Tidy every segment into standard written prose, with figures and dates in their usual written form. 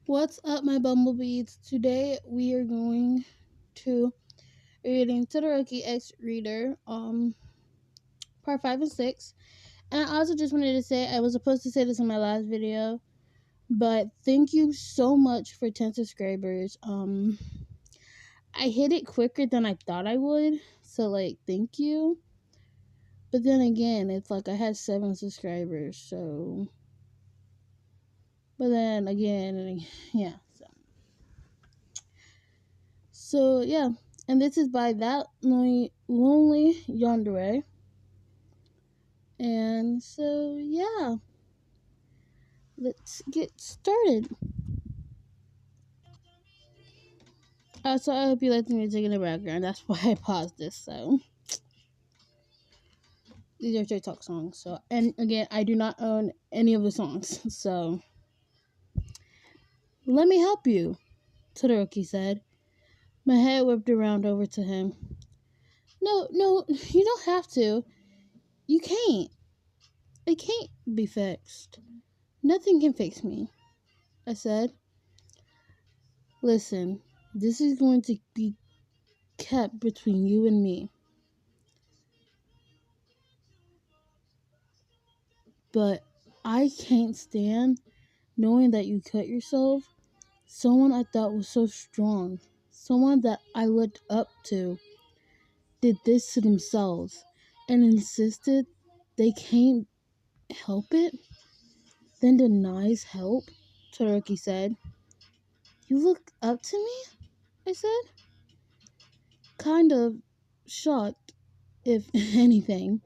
What's up, my bumblebees? Today we are going to reading Todoroki X Reader, part 5 and 6. And I also just wanted to say I was supposed to say this in my last video, but thank you so much for 10 subscribers. I hit it quicker than I thought I would, so thank you. But then again, it's like I had 7 subscribers, so. But then again, yeah. So yeah, and this is by that lonely yandere. And so yeah, let's get started. So I hope you like the music in the background. That's why I paused this. So these are TikTok songs. So and again, I do not own any of the songs. So let me help you, Todoroki said. My head whipped around over to him. No, you don't have to. You can't. It can't be fixed. Nothing can fix me, I said. Listen, this is going to be kept between you and me. But I can't stand knowing that you cut yourself. Someone I thought was so strong, someone that I looked up to, did this to themselves and insisted they can't help it, then denies help, Todoroki said. You look up to me? I said, kind of shocked, if anything.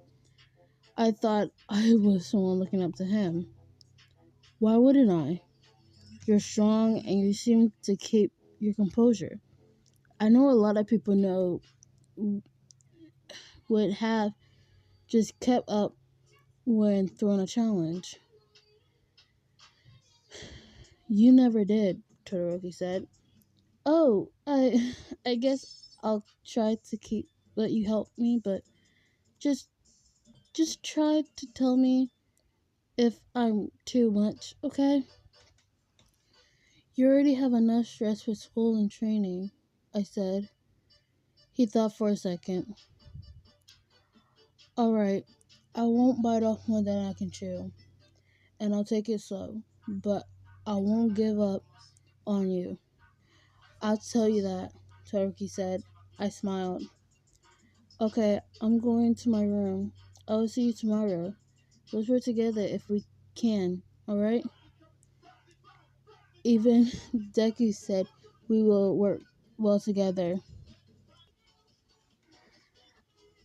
I thought I was someone looking up to him. Why wouldn't I? You're strong and you seem to keep your composure. I know a lot of people would have just kept up when thrown a challenge. You never did, Todoroki said. Oh, I guess I'll try to let you help me, but just try to tell me if I'm too much, okay? You already have enough stress with school and training, I said. He thought for a second. Alright, I won't bite off more than I can chew, and I'll take it slow, but I won't give up on you. I'll tell you that, Todoroki said. I smiled. Okay, I'm going to my room. I'll see you tomorrow. Let's work together if we can, alright? Even Deku said we will work well together.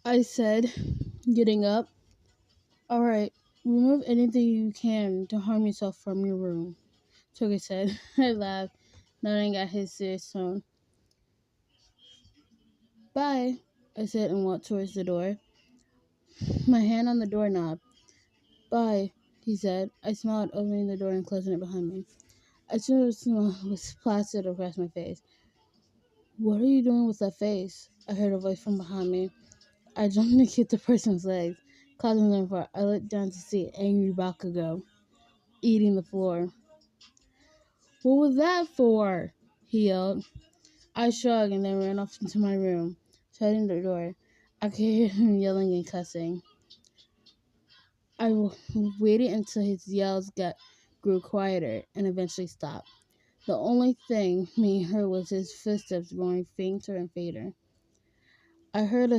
I said, getting up. Alright, remove anything you can to harm yourself from your room, Toge said. I laughed, nodding at his serious tone. Bye, I said and walked towards the door, my hand on the doorknob. Bye, he said. I smiled, opening the door and closing it behind me. As soon as the smile was plastered across my face. What are you doing with that face? I heard a voice from behind me. I jumped to kick the person's legs, causing them to fall. I looked down to see angry Bakugo eating the floor. What was that for? He yelled. I shrugged and then ran off into my room, shutting the door. I could hear him yelling and cussing. I waited until his yells grew quieter and eventually stopped. The only thing me heard was his footsteps growing fainter and fainter. I heard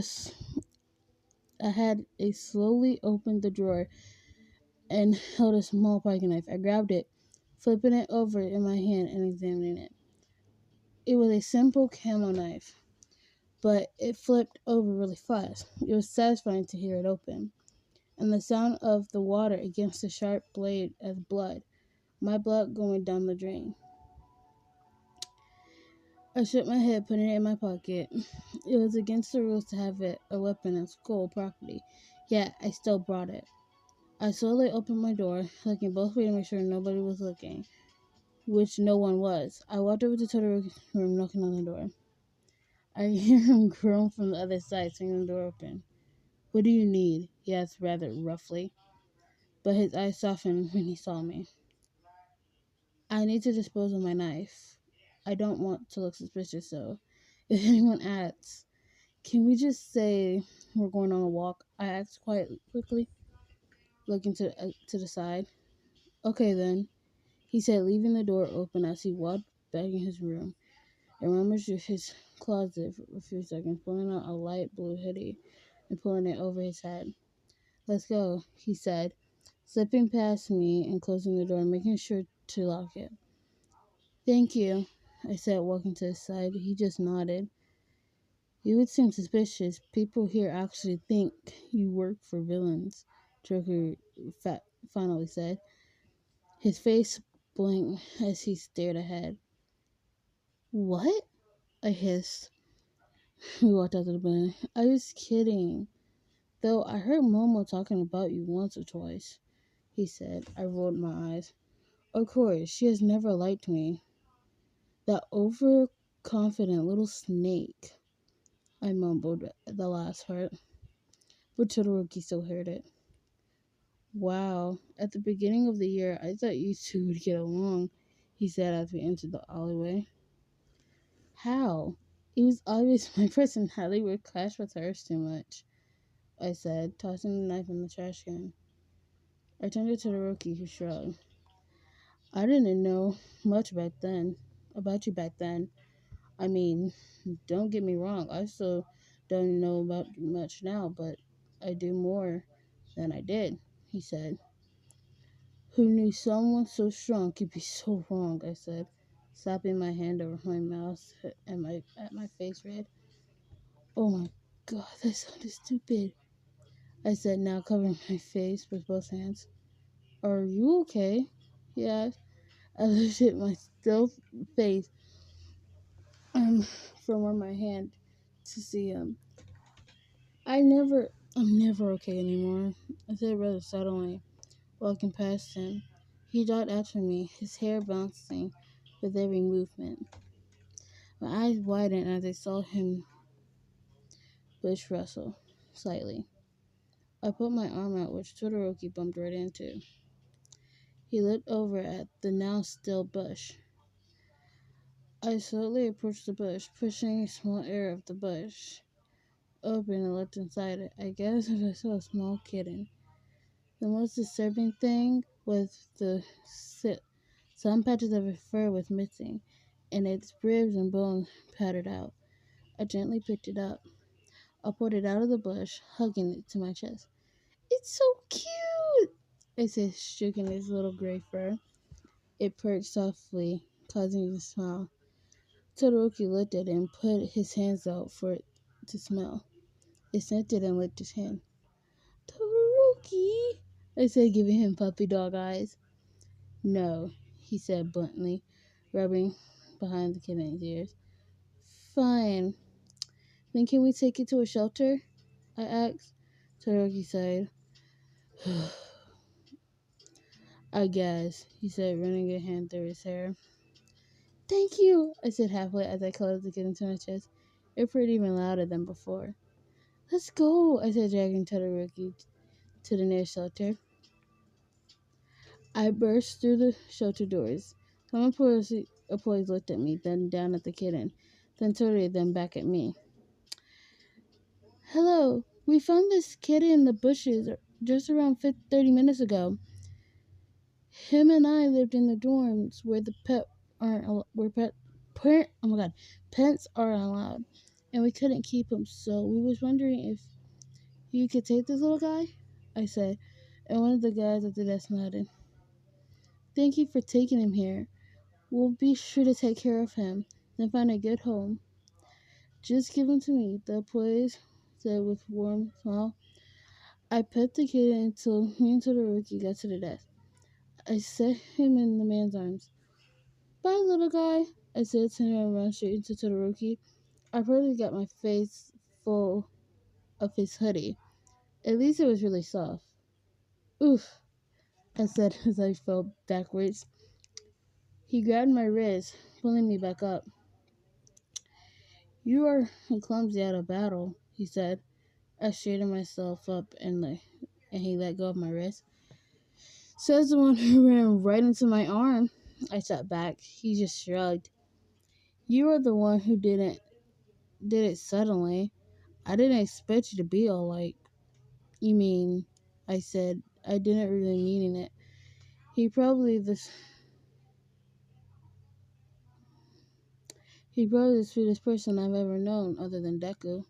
I had a slowly opened the drawer and held a small pocket knife. I grabbed it, flipping it over in my hand and examining it. It was a simple camel knife, but it flipped over really fast. It was satisfying to hear it open, and the sound of the water against the sharp blade as blood, my blood going down the drain. I shook my head, putting it in my pocket. It was against the rules to have a weapon at school property, yet I still brought it. I slowly opened my door, looking both ways to make sure nobody was looking, which no one was. I walked over to Todoroki's room, knocking on the door. I hear him groan from the other side, swinging the door open. What do you need? He asked rather roughly, but his eyes softened when he saw me. I need to dispose of my knife. I don't want to look suspicious, so if anyone asks, can we just say we're going on a walk? I asked quite quickly, looking to the side. Okay then, he said, leaving the door open as he walked back in his room and rummaged through his closet for a few seconds, pulling out a light blue hoodie and pulling it over his head. Let's go, he said, slipping past me and closing the door, making sure to lock it. Thank you, I said, walking to his side. He just nodded. You would seem suspicious. People here actually think you work for villains, Joker finally said. His face blinked as he stared ahead. What? I hissed. We walked out of the building. I was kidding. Though I heard Momo talking about you once or twice, he said. I rolled my eyes. Of course, she has never liked me. That overconfident little snake. I mumbled the last part, but Todoroki still heard it. Wow, at the beginning of the year, I thought you two would get along, he said as we entered the alleyway. How? It was obvious my personality would clash with hers too much, I said, tossing the knife in the trash can. I turned to Todoroki, who shrugged. I didn't know much about you back then. I mean, don't get me wrong, I still don't know about much now, but I do more than I did, he said. Who knew someone so strong could be so wrong, I said, slapping my hand over my mouth and my face red. Oh my god, that sounded stupid, I said, now covering my face with both hands. Are you okay? He asked. I lifted my still face um, from where my hand to see him. I'm never okay anymore, I said rather suddenly, walking past him. He darted after me, his hair bouncing with every movement. My eyes widened as I saw him bush rustle slightly. I put my arm out, which Todoroki bumped right into. He looked over at the now still bush. I slowly approached the bush, pushing a small area of the bush open and looked inside it. I guess I saw a small kitten. The most disturbing thing was some patches of its fur was missing, and its ribs and bones pattered out. I gently picked it up. I pulled it out of the bush, hugging it to my chest. It's so cute, I said, stroking its little gray fur. It purred softly, causing me to smile. Todoroki looked at it and put his hands out for it to smell. It sniffed it and licked his hand. Todoroki, I said, giving him puppy dog eyes. No, he said bluntly, rubbing behind the kitten's ears. Fine. Then can we take it to a shelter? I asked. Todoroki sighed. I guess, he said, running a hand through his hair. Thank you, I said halfway as I closed the kitten to my chest. It purred even louder than before. Let's go, I said, dragging Todoroki to the nearest shelter. I burst through the shelter doors. Some employees looked at me, then down at the kitten, then totally them back at me. Hello, we found this kitten in the bushes just around 30 minutes ago. Him and I lived in the dorms where the oh my god, pets aren't allowed, and we couldn't keep him. So we was wondering if you could take this little guy. I said, and one of the guys at the desk nodded. Thank you for taking him here. We'll be sure to take care of him, then find a good home. Just give him to me, the employees said with a warm smile. I pet the kitten until me and Todoroki got to the desk. I set him in the man's arms. Bye, little guy, I said, turning around straight into Todoroki. I probably got my face full of his hoodie. At least it was really soft. Oof, I said as I fell backwards. He grabbed my wrist, pulling me back up. You are clumsy at a battle, he said. I straightened myself up and he let go of my wrist. Says the one who ran right into my arm. I sat back. He just shrugged. You were the one who did it suddenly. I didn't expect you to be all like, you mean, I said, I didn't really mean it. He probably this he probably the sweetest person I've ever known other than Deku.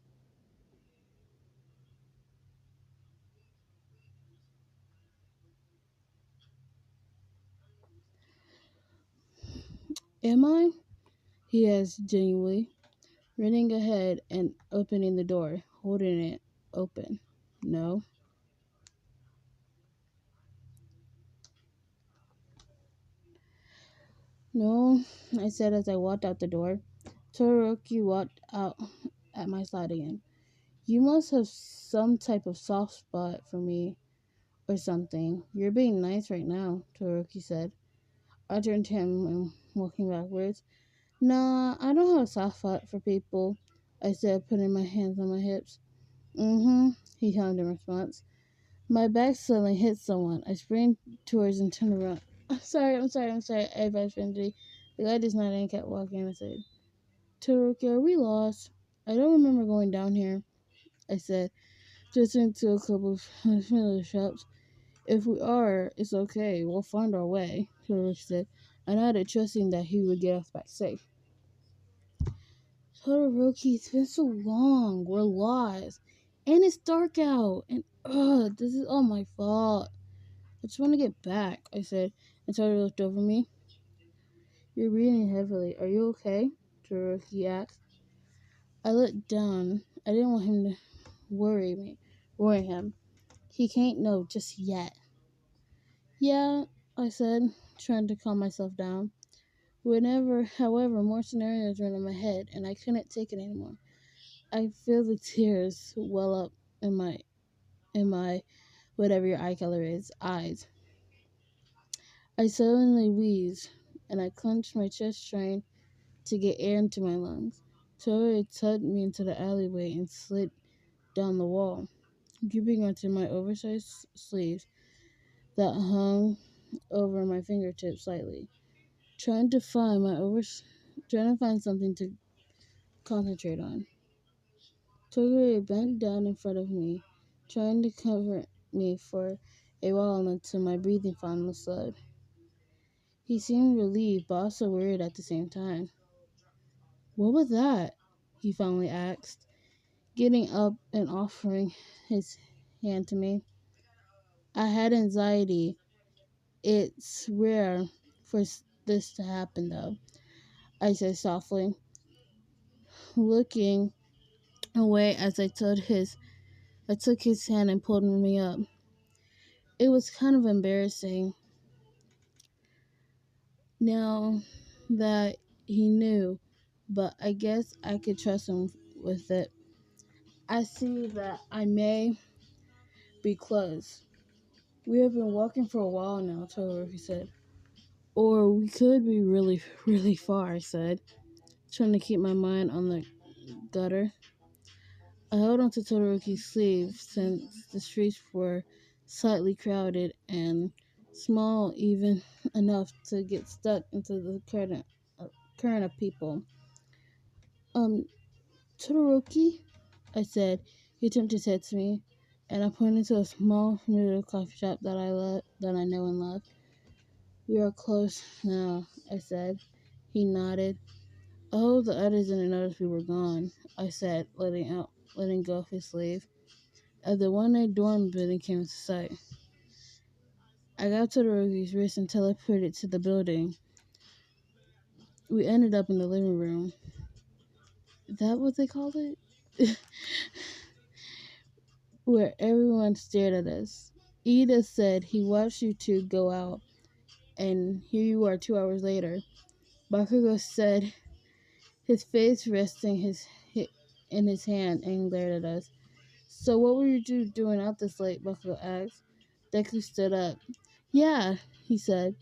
Am I? He asked genuinely, running ahead and opening the door, holding it open. No. No, I said as I walked out the door. Todoroki walked out at my side again. You must have some type of soft spot for me or something. You're being nice right now, Todoroki said. I turned to him and walking backwards. Nah, I don't have a soft spot for people, I said, putting my hands on my hips. Mm-hmm, he hummed in response. My back suddenly hit someone. I sprang towards and turned around. I'm sorry, I advised friendly. The guy just nodded and kept walking. I said, Todoroki, are we lost? I don't remember going down here, I said, just into a couple of familiar shops. If we are, it's okay. We'll find our way, Todoroki said. I nodded, trusting that he would get us back safe. Todoroki, it's been so long. We're lost. And it's dark out. And, this is all my fault. I just want to get back, I said, and Todoroki looked over me. You're breathing heavily. Are you okay? Todoroki asked. I looked down. I didn't want him to worry him. He can't know just yet. Yeah, I said, trying to calm myself down. However, more scenarios ran in my head, and I couldn't take it anymore. I feel the tears well up in my whatever your eye color is, eyes. I suddenly wheezed, and I clenched my chest, trying to get air into my lungs. Tori tugged me into the alleyway and slid down the wall, gripping onto my oversized sleeves that hung over my fingertips slightly, trying to find trying to find something to concentrate on. Tori bent down in front of me, trying to cover me for a while until my breathing finally slowed. He seemed relieved, but also worried at the same time. What was that? He finally asked, getting up and offering his hand to me. I had anxiety. It's rare for this to happen, though, I said softly, looking away as I took his hand and pulled me up. It was kind of embarrassing now that he knew, but I guess I could trust him with it. I see that I may be close. We have been walking for a while now, Todoroki said. Or we could be really, really far, I said, trying to keep my mind on the gutter. I held onto Todoroki's sleeve since the streets were slightly crowded and small, even enough to get stuck into the current of people. Um, Todoroki, I said. He turned his head to me, and I pointed to a small, familiar coffee shop that I know and love. We are close now, I said. He nodded. I hope the others didn't notice we were gone, I said, letting go of his sleeve. As the one-night dorm building came into sight, I got Todoroki's wrist and teleported to the building. We ended up in the living room. Is that what they call it? Where everyone stared at us. Ida said he watched you two go out, and here you are 2 hours later. Bakugo said, his face resting in his hand, and glared at us. So what were you two doing out this late? Bakugo asked. Deku stood up. Yeah, he said.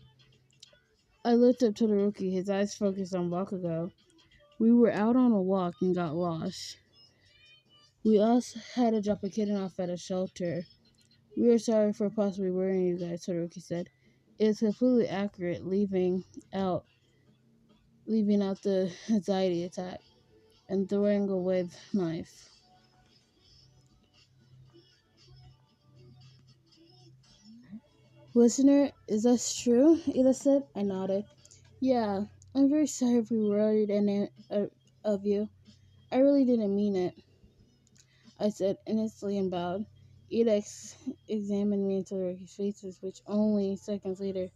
I looked up Todoroki, his eyes focused on Bakugo. We were out on a walk and got lost. We also had to drop a kitten off at a shelter. We are sorry for possibly worrying you guys, Todoroki said. It's completely accurate, out leaving out the anxiety attack and throwing away the knife. Listener, is that true? Ida said. I nodded. Yeah, I'm very sorry if we worried of you. I really didn't mean it, I said innocently and bowed. Ida examined me into Ricky's faces, which only seconds later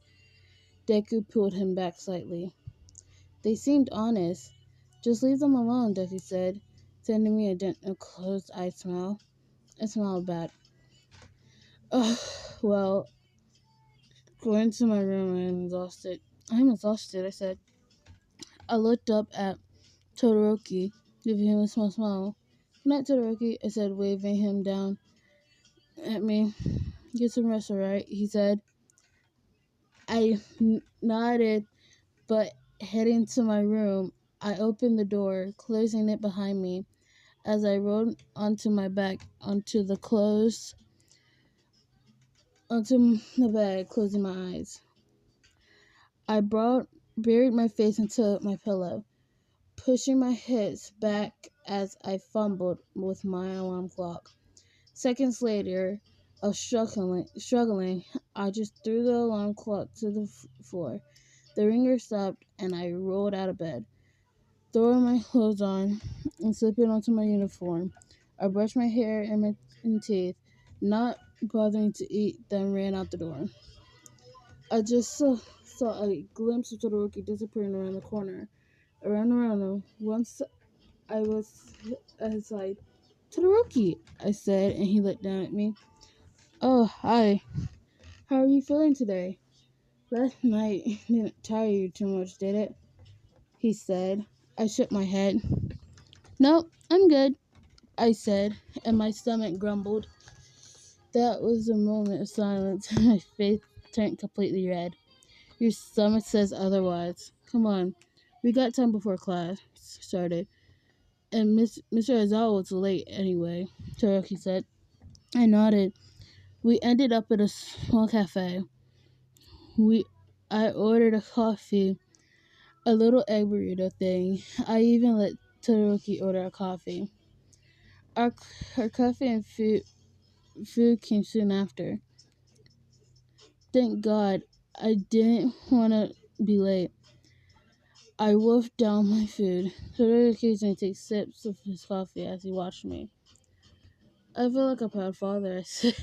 Deku pulled him back slightly. They seemed honest. Just leave them alone, Deku said, sending me a gentle closed-eyed smile. I smiled back. Oh, well, going to my room, I'm exhausted. I'm exhausted, I said. I looked up at Todoroki, giving him a small smile. Good night, Todoroki, I said, waving him down at me. Get some rest, alright? He said. I nodded, but heading to my room, I opened the door, closing it behind me. As I rolled onto my back, onto the bed, closing my eyes. I buried my face into my pillow, pushing my hips back as I fumbled with my alarm clock. Seconds later, of struggling, I just threw the alarm clock to the floor. The ringer stopped, and I rolled out of bed, throwing my clothes on and slipping onto my uniform. I brushed my hair and teeth, not bothering to eat, then ran out the door. I just saw a glimpse of Todoroki disappearing around the corner. Around him. Once I was at his side. Todoroki, I said, and he looked down at me. Oh, hi. How are you feeling today? Last night didn't tire you too much, did it? He said. I shook my head. Nope, I'm good, I said, and my stomach grumbled. That was a moment of silence, and my face turned completely red. Your stomach says otherwise. Come on, we got time before class started. And Mr. Aizawa was late anyway, Todoroki said. I nodded. We ended up at a small cafe. I ordered a coffee, a little egg burrito thing. I even let Todoroki order a coffee. Our, our coffee and food came soon after. Thank God, I didn't want to be late. I wolfed down my food. Todoroki occasionally takes sips of his coffee as he watched me. I feel like a proud father, I said.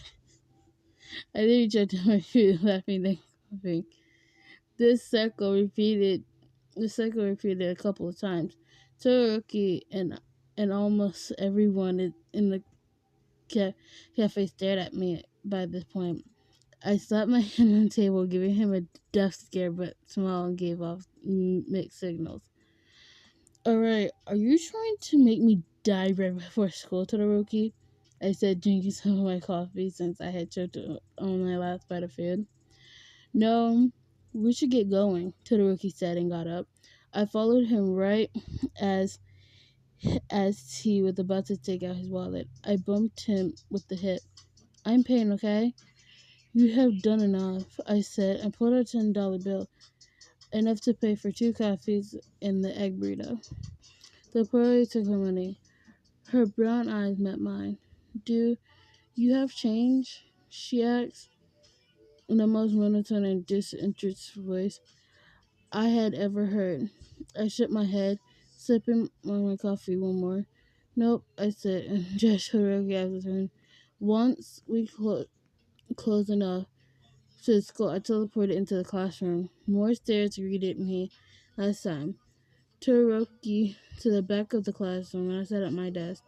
I then rejected my food, laughing and coughing. This cycle repeated. A couple of times. Todoroki and almost everyone in the cafe stared at me. By this point, I slapped my hand on the table, giving him a death stare, but smiled and gave off mixed signals. Alright, are you trying to make me die right before school, Todoroki? I said, drinking some of my coffee since I had choked on my last bite of food. No, we should get going, Todoroki said and got up. I followed him right as he was about to take out his wallet. I bumped him with the hip. I'm paying, okay? You have done enough, I said, and pulled out a $10 bill, enough to pay for 2 coffees and the egg burrito. The poor lady took her money. Her brown eyes met mine. Do you have change? She asked, in the most monotone and disinterested voice I had ever heard. I shook my head, sipping on my coffee one more. Nope, I said, and gestured Todoroki as a turn. Once we closed enough to the school, I teleported into the classroom. More stairs greeted me last time. Todoroki to the back of the classroom, and I sat at my desk.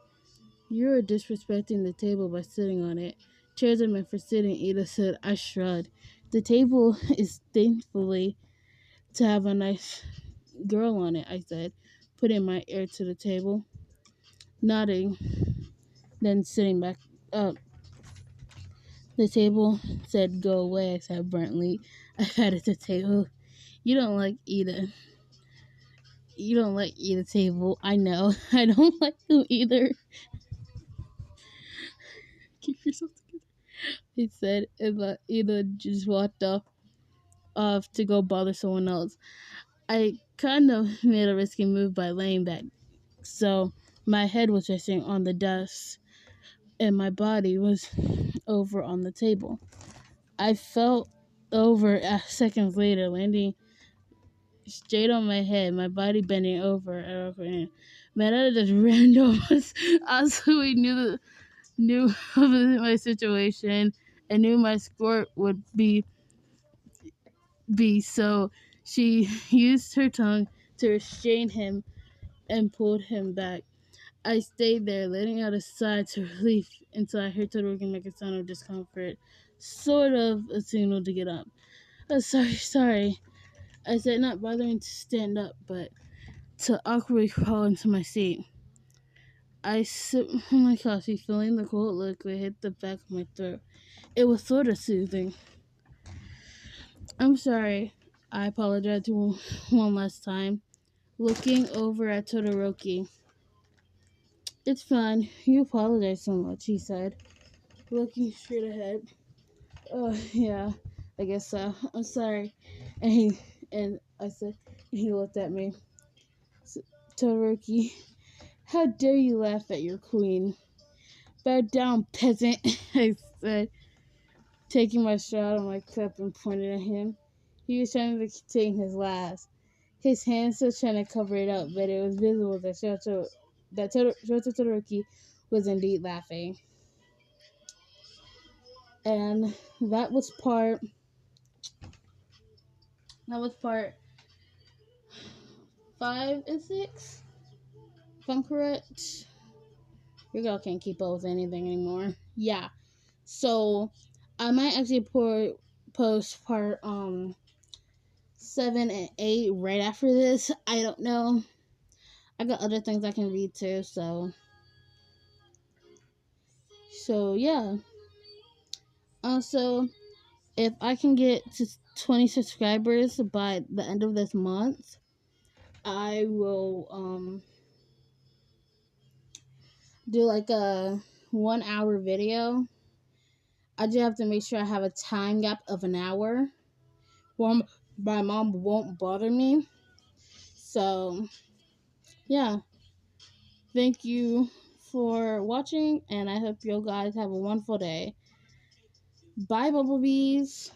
You are disrespecting the table by sitting on it. Chairs are meant for sitting, Ida said. I shrugged. The table is thankfully to have a nice girl on it, I said, putting my ear to the table, nodding, then sitting back up. The table said, go away, I said bluntly. I patted the table. You don't like Ida. You don't like Ida table. I know. I don't like you either. Keep yourself together, he said, and Ida just walked off. off to go bother someone else. I kind of made a risky move by laying back, so my head was resting on the desk and my body was over on the table. I fell over seconds later, landing straight on my head, my body bending over and over. And Meta just ran over us. Also, we knew of my situation and knew my score would be so she used her tongue to restrain him and pulled him back. I stayed there, letting out a sigh to relief until I heard Todoroki make a sound of discomfort, sort of a signal to get up. Oh, sorry, I said, not bothering to stand up, but to awkwardly crawl into my seat. I sipped my coffee, feeling the cold liquid hit the back of my throat. It was sort of soothing. I'm sorry, I apologized one last time, looking over at Todoroki. It's fine, you apologize so much, he said, looking straight ahead. Oh, yeah, I guess so. I'm sorry. And I said, he looked at me. Todoroki, how dare you laugh at your queen? Bow down, peasant, I said, taking my straw out of my cup and pointing at him. He was trying to contain his laugh. His hands still trying to cover it up, but it was visible that Shoto Todoroki was indeed laughing. And that was part 5 and 6, if I'm correct. Your girl can't keep up with anything anymore. Yeah. So I might actually post part 7 and 8 right after this. I don't know. I got other things I can read too, so yeah. Also, if I can get to 20 subscribers by the end of this month, I will do like a 1 hour video. I just have to make sure I have a time gap of an hour where my mom won't bother me. So, yeah. Thank you for watching, and I hope you guys have a wonderful day. Bye, Bumblebees.